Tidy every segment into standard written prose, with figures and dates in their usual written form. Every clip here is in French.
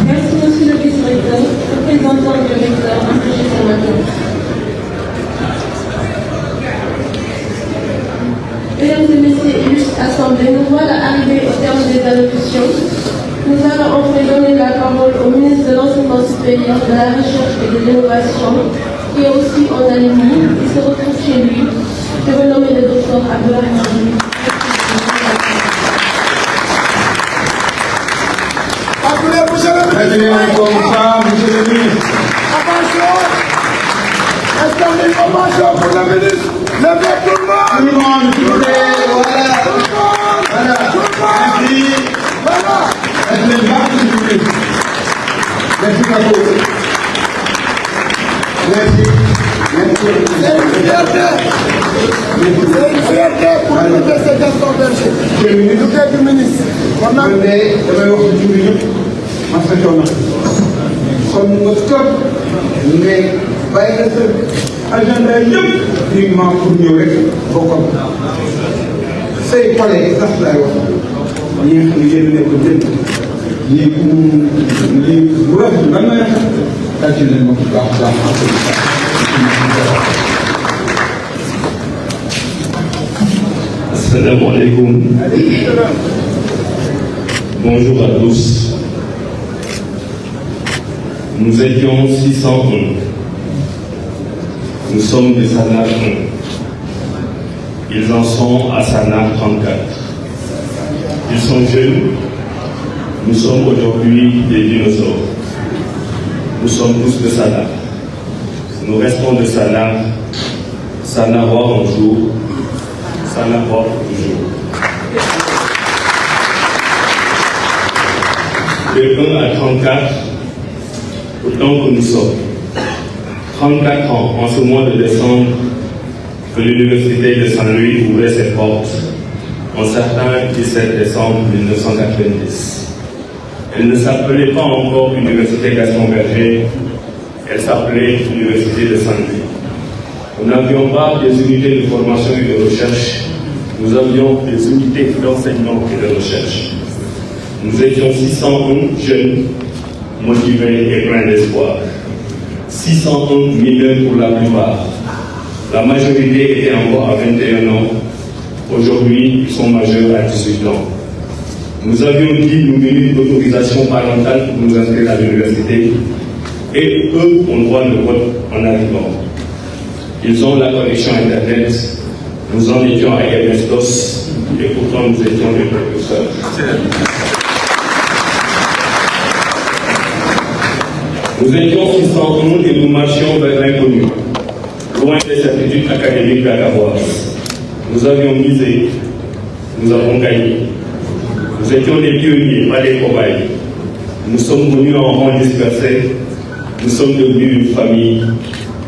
Merci, monsieur le vice-recteur, représentant du recteur, ainsi que matin. Mesdames et messieurs, illustres assemblées, nous voilà arrivés au terme des allocutions. Nous allons enfin donner la parole au ministre de l'Enseignement supérieur, de la Recherche et de l'Innovation, qui est aussi en Algérie. Il se retrouve chez lui. Je veux nommer le docteur Abdelrahman. Comme ça, monsieur le ministre. Attention! Est-ce qu'on a une information pour le ministre? Levez tout le monde! Tout le monde, s'il vous plaît, voilà. Tout le monde! Voilà. Tout le monde! Merci. Voilà! Merci, s'il vous plaît. Merci beaucoup. Merci. Merci. C'est une fierté! C'est une fierté pour l'Université Gaston Berger. Nous du ministre. On a... damay wax ci tur bi ñëpp Massa Coono kon nga toog mais bàyyi nga sa agenda yëpp uniquement pour ñëw rek bokkam say collègues sax laay wax ñi nga xam ne yéen a nekk dëkk lii bu rafet ban may tàcc leen ma ko baax Assalamu alaikum. Bonjour à tous. Nous étions 601. Nous sommes de Sanar 1. Ils en sont à Sanar 34. Ils sont jeunes. Nous sommes aujourd'hui des dinosaures. Nous sommes tous de Sanar. Nous restons de Sanar. Sanarois un jour. Sanarois toujours. De 1 à 34, autant que nous sommes. 34 ans, en ce mois de décembre, que l'Université de Saint-Louis ouvrait ses portes, en certain 17 décembre 1990. Elle ne s'appelait pas encore Université Gaston Berger, elle s'appelait Université de Saint-Louis. Nous n'avions pas des unités de formation et de recherche, nous avions des unités d'enseignement et de recherche. Nous étions 601 jeunes, motivés et pleins d'espoir. 601 mineurs pour la plupart. La majorité était encore à 21 ans. Aujourd'hui, ils sont majeurs à 18 ans. Nous avions dit nous munir d'autorisation parentale pour nous inscrire à l'université et eux ont droit de vote en arrivant. Ils ont la connexion Internet. Nous en étions à MS-DOS et pourtant nous étions des professeurs. Nous étions 601 et nous marchions vers l'inconnu, loin des certitudes académiques dakaroises. Nous avions misé, nous avons gagné. Nous étions des pionniers, pas des cobayes. Nous sommes venus en rang dispersé, nous sommes devenus une famille.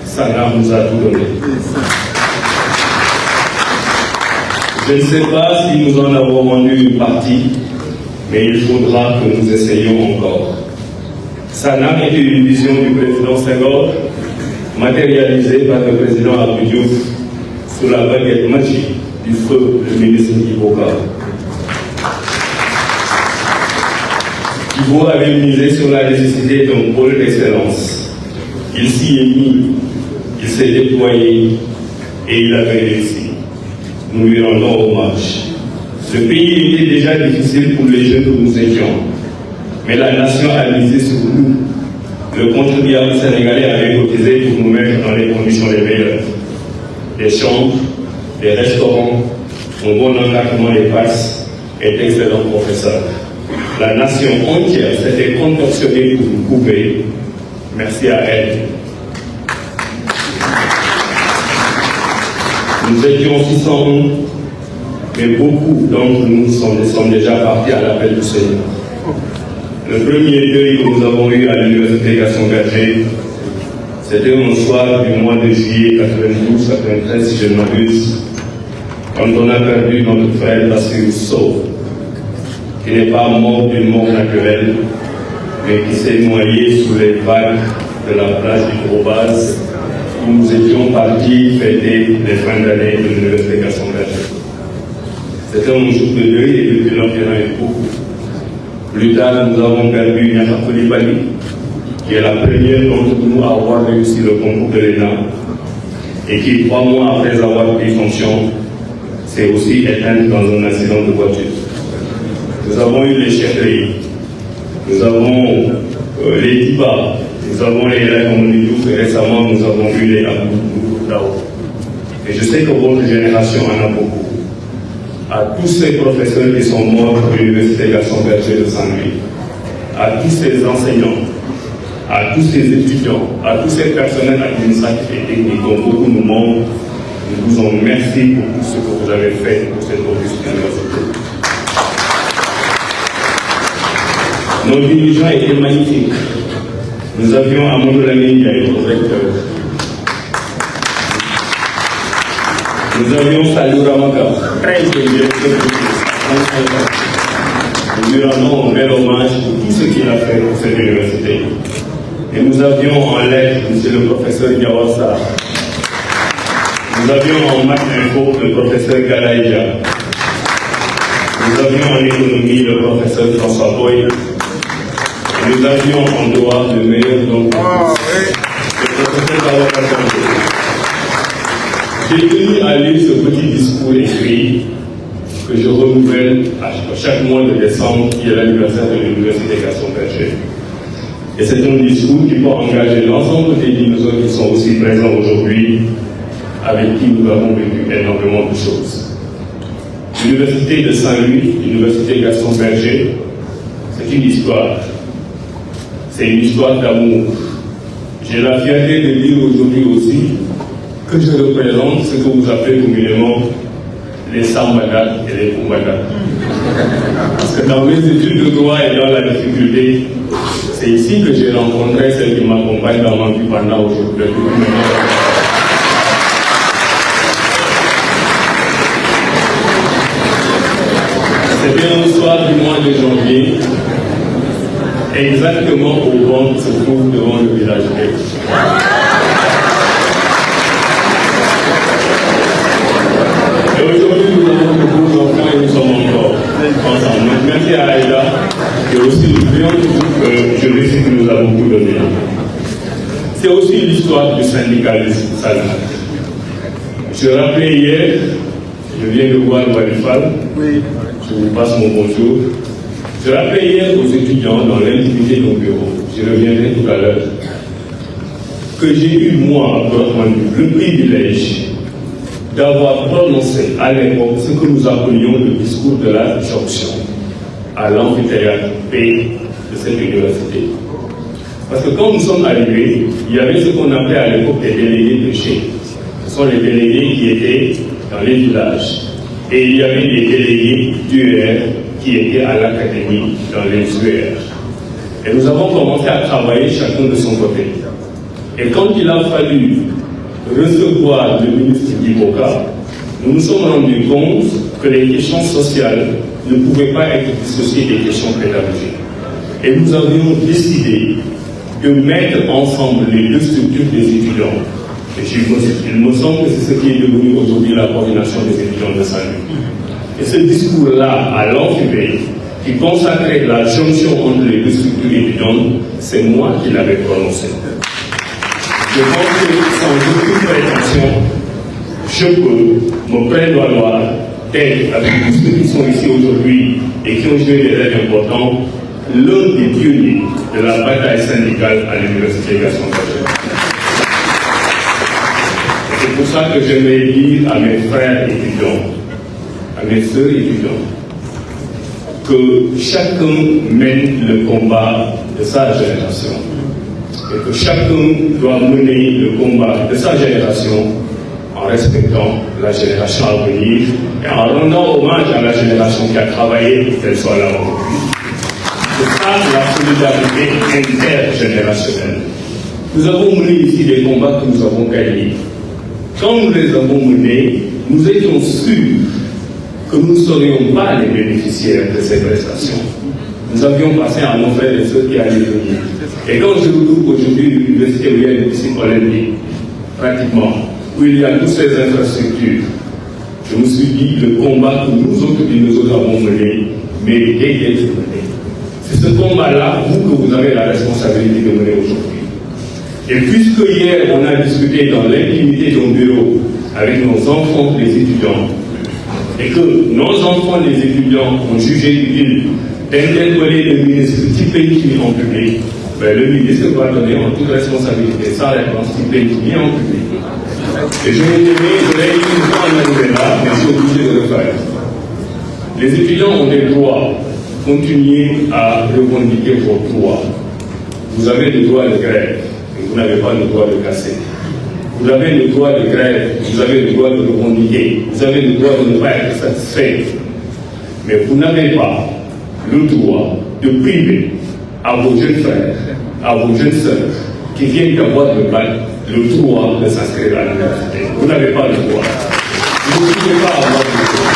Sana nous a tout donné. Je ne sais pas si nous en avons rendu une partie, mais il faudra que nous essayions encore. Sana était une vision du président Senghor, matérialisée par le président Abdou Diouf sous la baguette magique du feu le ministre Iboka. Ibo avait misé sur la nécessité d'un pôle d'excellence. Il s'y est mis, il s'est déployé et il avait réussi. Nous lui rendons hommage. Le pays était déjà difficile pour les jeunes que nous étions, mais la nation a misé sur nous. Le contribuable sénégalais avait cotisé pour nous mettre dans les conditions les meilleures. Des chambres, des restaurants, un bon encadrement des passes et d'excellents professeurs. La nation entière s'était contorsionnée pour nous couper. Merci à elle. Nous étions 601, mais beaucoup d'entre nous sont déjà partis à l'appel du Seigneur. Le premier deuil que nous avons eu à l'Université Gaston Berger, c'était un soir du mois de juillet 92-93, si je ne m'abuse, quand on a perdu notre frère Bassirou Sow, qui n'est pas mort d'une mort naturelle, mais qui s'est noyé sous les vagues de la plage du Gros-Baz, où nous étions partis fêter les fins d'année de l'Université Gaston Berger. C'était un jour de deuil et depuis lors, il y en a eu beaucoup. Plus tard, nous avons perdu Nyaka Coulibaly, qui est la première d'entre nous à avoir réussi le concours de l'ENA et qui, 3 mois après avoir pris fonction, s'est aussi éteinte dans un accident de voiture. Nous avons eu les chefferis, nous avons les Diba, nous avons les Laïkomounidouf et récemment nous avons eu les Abou Dao. Et je sais que votre génération en a beaucoup. À tous ces professeurs qui sont morts de l'Université Gaston Berger de Saint-Louis, à tous ces enseignants, à tous ces étudiants, à tous ces personnels administratifs et techniques dont beaucoup nous manquent, nous vous en remercions pour tout ce que vous avez fait pour cette auguste université. Nos dirigeants étaient magnifiques. Nous avions Amadou Lamine Ndiaye, notre recteur. Nous avions Salou Ramaka, très bien directeur de Nous lui rendons un bel hommage pour tout ce qu'il a fait pour cette université. Et nous avions en lettres M. le professeur Diawassa. Nous avions en maths info le professeur Galaïja. Nous avions en économie le professeur François Boy. Et nous avions en droit le meilleur d'entre tous, le professeur Gawaka. J'ai tenu à lire ce petit discours écrit que je renouvelle à chaque mois de décembre, qui est l'anniversaire de l'Université Gaston Berger. Et c'est un discours qui peut engager l'ensemble des dinosaures qui sont aussi présents aujourd'hui, avec qui nous avons vécu énormément de choses. L'Université de Saint-Louis, l'Université Gaston Berger, c'est une histoire. C'est une histoire d'amour. J'ai la fierté de dire aujourd'hui aussi que je représente ce que vous appelez communément les Sambagat et les Kumbagat. Parce que dans mes études de droit et dans la difficulté, c'est ici que j'ai rencontré celle qui m'accompagne dans ma vie pendant aujourd'hui. C'était un soir du mois de janvier, exactement au banc qui se trouve devant le village grec. Et aujourd'hui, nous avons de beaux enfants et nous sommes encore ensemble. Donc, merci à Aïda et aussi le brillant groupe juriste que nous avons beaucoup donné. C'est aussi l'histoire du syndicalisme salarié. Je rappelais hier, je viens de voir Walifal, je vous passe mon bonjour. Je rappelais hier aux étudiants dans l'intimité de nos bureaux, je reviendrai tout à l'heure, que j'ai eu, moi, le privilège d'avoir prononcé à l'époque ce que nous appelions le discours de la jonction à l'amphithéâtre P de cette université. Parce que quand nous sommes arrivés, il y avait ce qu'on appelait à l'époque des délégués de chez. Ce sont les délégués qui étaient dans les villages. Et il y avait des délégués d'UR qui étaient à l'académie dans les UR. Et nous avons commencé à travailler chacun de son côté. Et quand il a fallu recevoir le ministre Diboka, nous nous sommes rendus compte que les questions sociales ne pouvaient pas être dissociées des questions pédagogiques. Et nous avions décidé de mettre ensemble les deux structures des étudiants. Et il me semble que c'est ce qui est devenu aujourd'hui la coordination des étudiants de Saint-Louis. Et ce discours-là, à l'amphibé, qui consacrait la jonction entre les deux structures étudiantes, c'est moi qui l'avais prononcé. Je pense que sans aucune prétention, je peux me prévaloir d'être, avec tous ceux qui sont ici aujourd'hui et qui ont joué des rôles importants, l'un des pionniers de la bataille syndicale à l'Université Gaston Berger. C'est pour ça que j'aimerais dire à mes frères étudiants, à mes sœurs étudiants, que chacun mène le combat de sa génération. Et que chacun doit mener le combat de sa génération en respectant la génération à venir et en rendant hommage à la génération qui a travaillé pour qu'elle soit là aujourd'hui. C'est ça la solidarité intergénérationnelle. Nous avons mené ici des combats que nous avons gagnés. Quand nous les avons menés, nous étions sûrs que nous ne serions pas les bénéficiaires de ces prestations. Nous avions passé à nos frères et ceux qui allaient venir. Et quand je retrouve aujourd'hui l'université où il y a une piscine olympique, pratiquement, où il y a toutes ces infrastructures, je me suis dit le combat que nous autres avons mené méritait d'être mené. C'est ce combat-là, vous, que vous avez la responsabilité de mener aujourd'hui. Et puisque hier, on a discuté dans l'intimité de nos bureaux avec nos enfants, les étudiants, et que nos enfants, les étudiants, ont jugé utile d'interpeller le ministre Tipéki en public, ben, le ministre doit donner en toute responsabilité sa réponse Tipéki en public. Et je l'ai dit une fois en là, mais je suis obligé de le faire. Les étudiants ont des droits. Continuez à revendiquer vos droits. Vous avez le droit de grève, et vous n'avez pas le droit de casser. Vous avez le droit de grève, vous avez le droit de revendiquer, vous avez le droit de ne pas être satisfait. Mais vous n'avez pas le droit de priver à vos jeunes frères, à vos jeunes sœurs, qui viennent d'avoir le bac, le droit de s'inscrire à l'université. Vous n'avez pas le droit. Vous ne pouvez pas avoir le droit.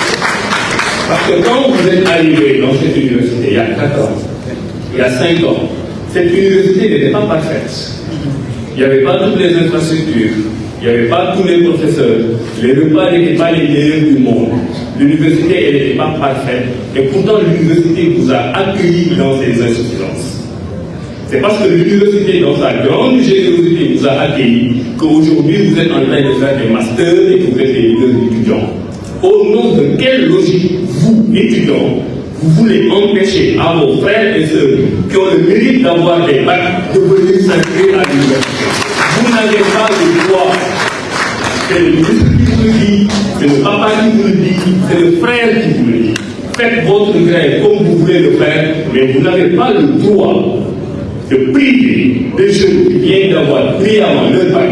Parce que quand vous êtes arrivé dans cette université, il y a 4 ans, il y a 5 ans, cette université n'était pas parfaite. Il n'y avait pas toutes les infrastructures, il n'y avait pas tous les professeurs, les repas n'étaient pas les meilleurs du monde. L'université, elle n'était pas parfaite, et pourtant l'université vous a accueilli dans ses insuffisances. C'est parce que l'université, dans sa grande générosité, vous a accueilli qu'aujourd'hui vous êtes en train de faire des masters et que vous êtes des leaders étudiants. Au nom de quelle logique, vous, étudiants, vous voulez empêcher à vos frères et sœurs qui ont le mérite d'avoir des bacs de venir s'inscrire à l'université? Vous n'avez pas le droit. C'est le ministre qui vous le dit, c'est le papa qui vous le dit, c'est le frère qui vous le dit. Faites votre grève comme vous voulez le faire, mais vous n'avez pas le droit de priver des jeunes qui viennent d'avoir brillamment leur bac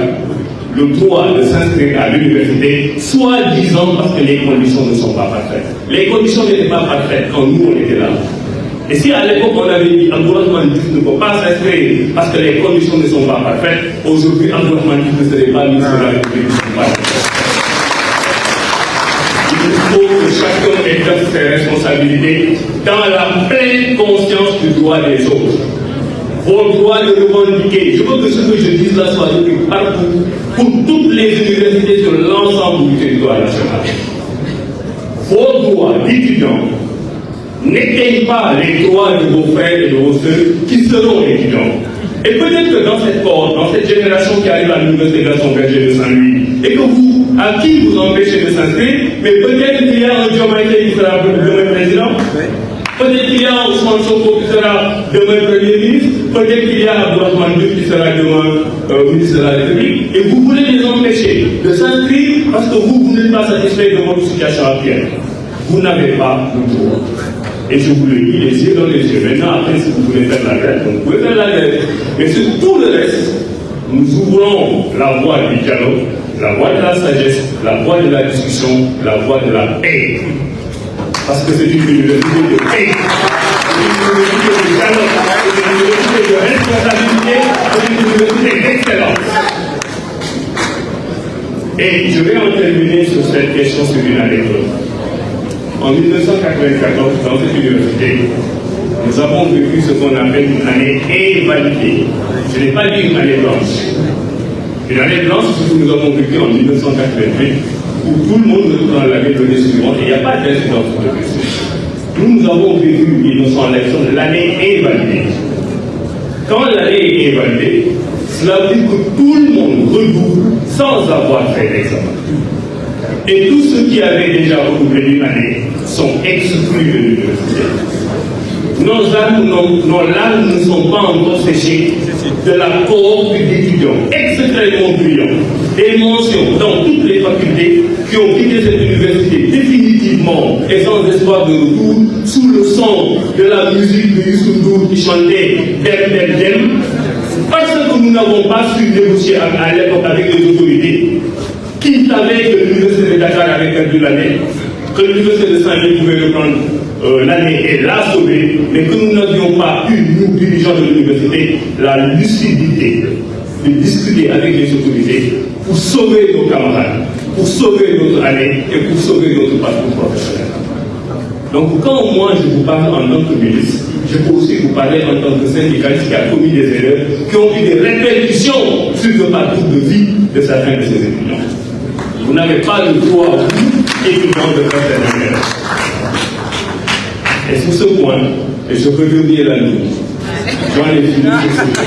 le droit de s'inscrire à l'université, soi-disant parce que les conditions ne sont pas parfaites. Les conditions n'étaient pas parfaites quand nous on était là. Et si à l'époque on avait dit Abdourahmane Diouf ne peut pas s'inscrire parce que les conditions ne sont pas parfaites, aujourd'hui Abdourahmane Diouf ne serait pas ministre de la République. Il faut que chacun exerce ses responsabilités dans la pleine conscience du droit des autres. Vos droits de revendiquer. Je veux que ce que je dise là soit repris partout, pour toutes les universités sur l'ensemble du territoire national. Vos droits d'étudiants n'éteignent pas les droits de vos frères et de vos sœurs qui seront étudiants. Et peut-être que dans cette cohorte, dans cette génération qui arrive à l'université Gaston Berger de Saint-Louis, et que vous, à qui vous empêchez de s'inscrire, mais peut-être qu'il y a un Diomaye qui sera demain président. Peut-être qu'il y a Ousmane Sonko qui sera demain Premier ministre, peut-être qu'il y a Abdourahmane Diouf qui sera demain ministre de la République, et vous voulez les empêcher de s'inscrire parce que vous n'êtes pas satisfait de votre situation actuelle. Vous n'avez pas le droit. Et je vous le dis, les yeux dans les yeux. Maintenant, après, si vous voulez faire la grève, vous pouvez faire la grève. Mais sur tout le reste, nous ouvrons la voie du dialogue, la voie de la sagesse, la voie de la discussion, la voie de la paix. Parce que c'est une université de paix, c'est une université de dialogue, c'est une université de responsabilité, c'est une université d'excellence. Et je vais en terminer sur cette question sur une anecdote. En 1994, dans cette université, nous avons vécu ce qu'on appelle une année invalidée. Je n'ai pas dit une année blanche. Une année blanche, c'est ce que nous avons vécu en 1988. Où tout le monde retourne à l'année suivante et il n'y a pas d'incidence de plus. Nous avons vécu innocent l'élection de l'année invalidée. Quand l'année est invalidée, cela veut dire que tout le monde redouble sans avoir fait l'examen. Et tous ceux qui avaient déjà redoublé une année sont exclus de l'université. Nos larmes ne sont pas encore séchées de la cohorte d'étudiants extrêmement brillants, des mentions dans toutes les facultés qui ont quitté cette université définitivement et sans espoir de retour sous le son de la musique de Youssou Ndour qui chantait Dem Dem Dem, parce que nous n'avons pas su négocier à l'époque avec les autorités qui savaient que l'université de Dakar avait perdu l'année, que l'université de Saint-Louis pouvait reprendre l'année et la sauver, mais que nous n'avions pas eu, nous, dirigeants de l'université, la lucidité de discuter avec les autorités pour sauver nos camarades, pour sauver notre année et pour sauver notre parcours professionnel. Donc quand moi je vous parle en tant que ministre, je peux aussi vous parler en tant que syndicaliste qui a commis des erreurs, qui ont eu des répercussions sur le parcours de vie de certains de ces étudiants. Vous n'avez pas le droit, vous, étudiants, de faire cette erreur. Et sur ce point, et je peux dormir la nuit. J'en ai fini sur ce point.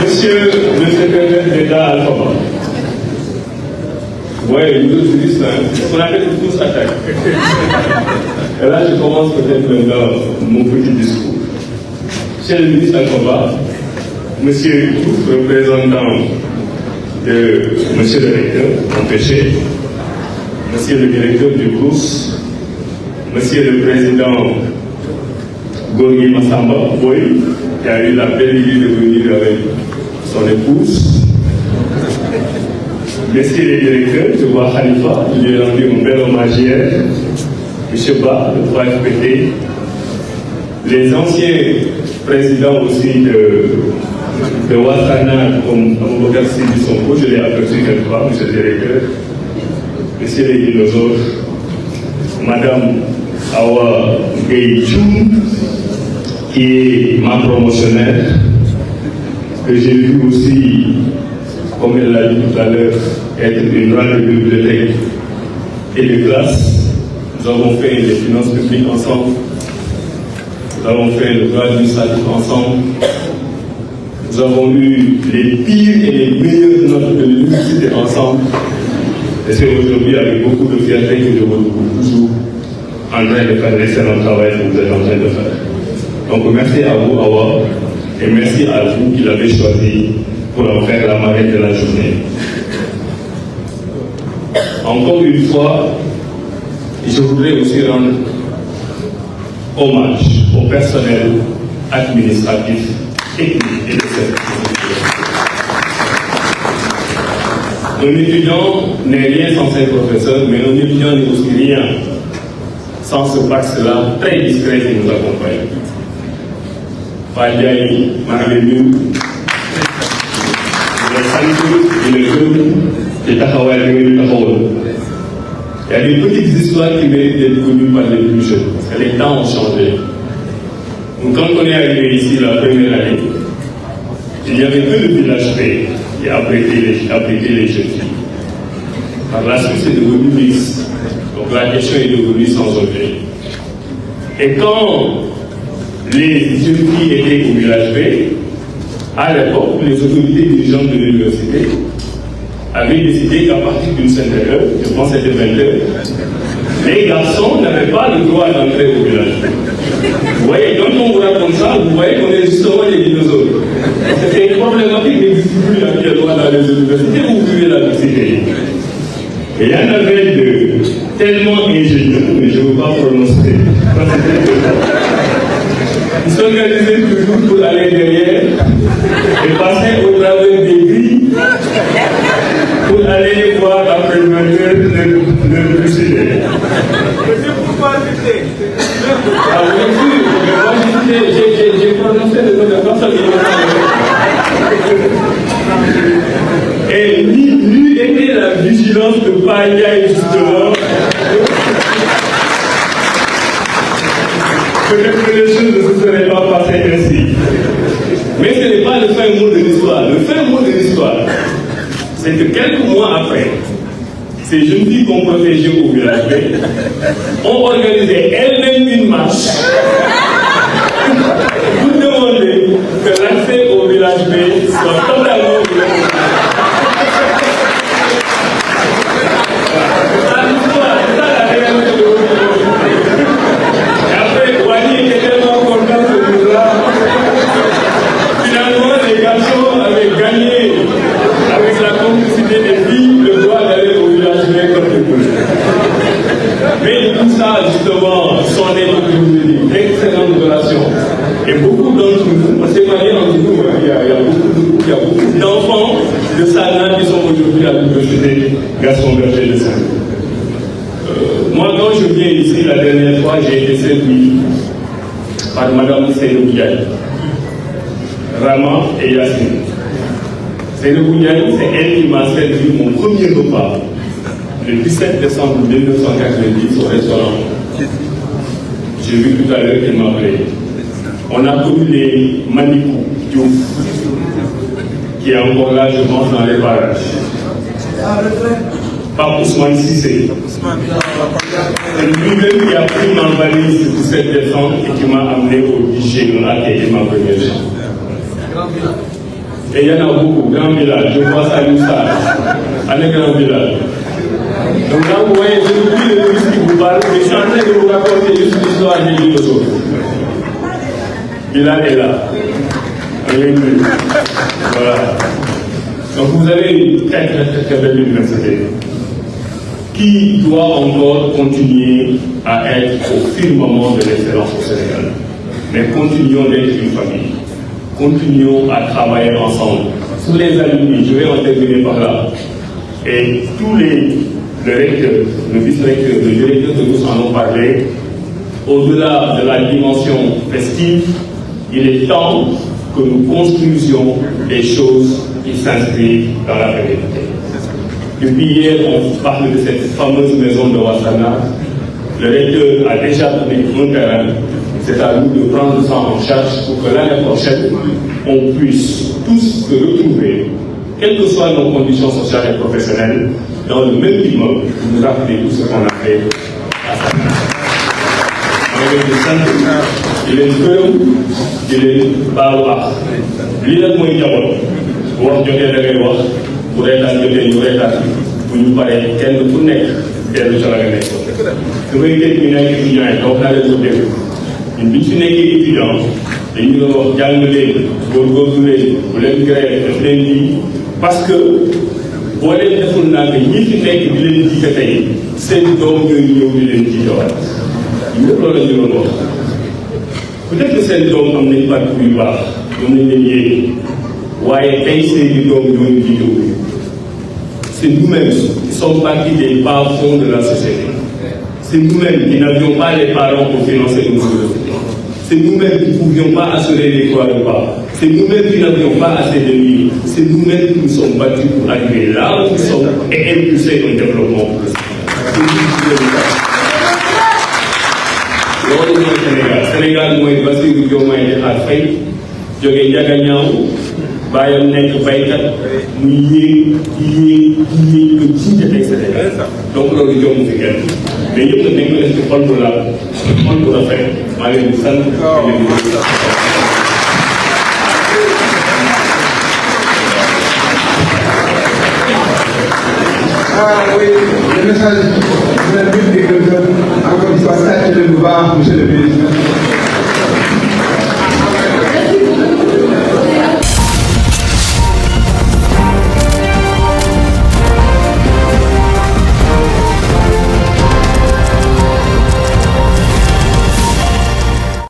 Monsieur le secrétaire d'État Alpha. Oui, nous autres juristes, on appelle tous attaque. Et là, je commence peut-être maintenant mon petit discours. Monsieur le ministre Alpha, monsieur Diouf, représentant de monsieur le recteur, empêché, monsieur le directeur du CROUS, monsieur le président Gorgui Massamba, oui, qui a eu la belle idée de venir avec son épouse. Messieurs les directeurs, je vois Khalifa, je lui ai rendu un bel hommage hier, M. Ba, le 3FPT, les anciens présidents aussi de Ouattara, comme Aboubakar Sidi Sonko, je l'ai aperçu quelque part, M. le directeur, messieurs les dinosaures, Madame Awa Gueye-Choum, qui est ma promotionnaire, que j'ai vu aussi, comme elle l'a dit tout à l'heure, être une grande bibliothèque et de classe. Nous avons fait les finances publiques ensemble. Nous avons fait le droit administratif ensemble. Nous avons eu les pires et les meilleures notes de l'université ensemble. Et c'est aujourd'hui avec beaucoup de fierté que je vous retrouve toujours en train de faire l'excellent travail que vous êtes en train de faire. Donc merci à vous, Awa, et merci à vous qui l'avez choisi pour en faire la marraine de la journée. Encore une fois, je voudrais aussi rendre hommage au personnel administratif, technique et de service. Un étudiant n'est rien sans ses professeurs, mais un étudiant n'est aussi rien sans ce pacte-là très discret qui nous accompagne. Fadiaï, Marlène, il y a des petites histoires qui méritent d'être connues par les plus jeunes, parce que les temps ont changé. Donc, quand on est arrivé ici la première année, il n'y avait que le village P qui abritait les jeunes filles. Par la suite, c'est devenu mixte. Donc la question est devenue sans objet. Et quand les jeunes filles étaient au village P, à l'époque, les autorités dirigeantes de l'université avaient décidé qu'à partir d'une certaine heure, je pense que c'était 20 heures, les garçons n'avaient pas le droit d'entrer au village. Vous voyez, quand on vous raconte ça, vous voyez qu'on est justement des dinosaures. C'est une problématique qui n'existe plus actuellement dans les universités où vous vivez la mixité. Et il y en avait tellement ingénieux, mais je ne veux pas prononcer. Ils s'organisaient toujours pour aller derrière et passer au travers des grilles pour aller voir après le matin le sujet. Ah oui, j'ai prononcé le nom de personne. Et lui était la vigilance de Payaï, justement. Peut-être que les choses ne se seraient pas passées ainsi. Mais ce n'est pas le fin mot de l'histoire. Le fin mot de l'histoire, c'est que quelques mois après, ces jeunes filles qu'on protégeait au village B ont organisé elles-mêmes une marche pour demander que l'accès au village B soit totalement ouvert. Justement, sont des excellentes relations. Et beaucoup d'entre nous, parce que entre nous, il y a beaucoup d'enfants de Sana qui sont aujourd'hui à l'université Gaston Berger de Saint. Moi, quand je viens ici, la dernière fois, j'ai été servi par Madame Seydou Ndiaye, Rama et Yassine. Seydou Ndiaye, c'est elle qui m'a servi mon premier repas. Le 17 décembre 1990 au restaurant. J'ai vu tout à l'heure qu'elle m'a appelé. On a connu les Manikou Diouf, qui est encore là, je pense, dans les parages. Pas Ousmane Sissé. C'est lui-même qui a pris ma valise pour cette descente et qui m'a amené au guichet de l'accueil ma première chambre. Et il y en a beaucoup, grand village, je vois ça, allez grand village. Donc là, vous voyez, je vous dis le ministre qui vous parle, mais je suis en train de vous raconter juste l'histoire de l'île de Soto. Bilal est là. Voilà. Donc vous avez une très belle université qui doit encore continuer à être au firmament de l'excellence au Sénégal. Mais continuons d'être une famille. Continuons à travailler ensemble. Tous les alumni, je vais en terminer par là. Et tous le recteur, le vice-recteur, le directeur de tous en ont parlé. Au-delà de la dimension festive, il est temps que nous construisions des choses qui s'inscrivent dans la réalité. Depuis hier, on parle de cette fameuse maison de Wassana. Le recteur a déjà donné un terrain. C'est à nous de prendre ça en charge pour que l'année prochaine, on puisse tous se retrouver, quelles que soient nos conditions sociales et professionnelles, dans le même immeuble pour nous rappeler tout ce qu'on a fait à Sana. Il est gërëm di leen baalu àq lii nag mooy njaboot bu wax jotee da ngay wax bu reetaan jotee ñu reetaan bu ñu paree kenn ku nekk dellu ca la nga nekk. su may dégg ñu nekk étudiant yi donc naa leen ko dégg ñun bi ñu fi nekkee étudiant dañu doon wax jàng leen góorgóorlu leen bu leen grève def leen lii parce que boo leen deful naa ne ñi fi nekk di leen jiite tey seen doom ñooy ñëw di leen jiitewaat ñëpp loolu la ñu doon wax. peut-être que seen doom am nañ parcours yu baax ñoom nañ leen yéegi waaye tey seeni doom ñooñu jiitewu c'est nous-mêmes qui sommes partis des bas-fonds de la société. C'est nous-mêmes qui n'avions pas les parents pour financer nos universités. C'est nous-mêmes qui ne pouvions pas assurer les toits de bas. C'est nous-mêmes qui n'avions pas assez de livres. C'est nous-mêmes qui nous sommes battus pour arriver là où nous sommes et impulser un développement pour le Sénégal. loolu mooy Sénégal Sénégal mooy Bassirou Diomaye Diakhar Faye jógee Ndiaganiao bàyyam nekk baykat muy yéeg ba jiite tey Sénégal donc loolu jommu fi kenn mais ñëpp nag nañ ko def ci xol bu laal xol bu rafet maa leen di sant oui, le message de la Bible est que encore une fois, ça, c'est le pouvoir, monsieur le ministre.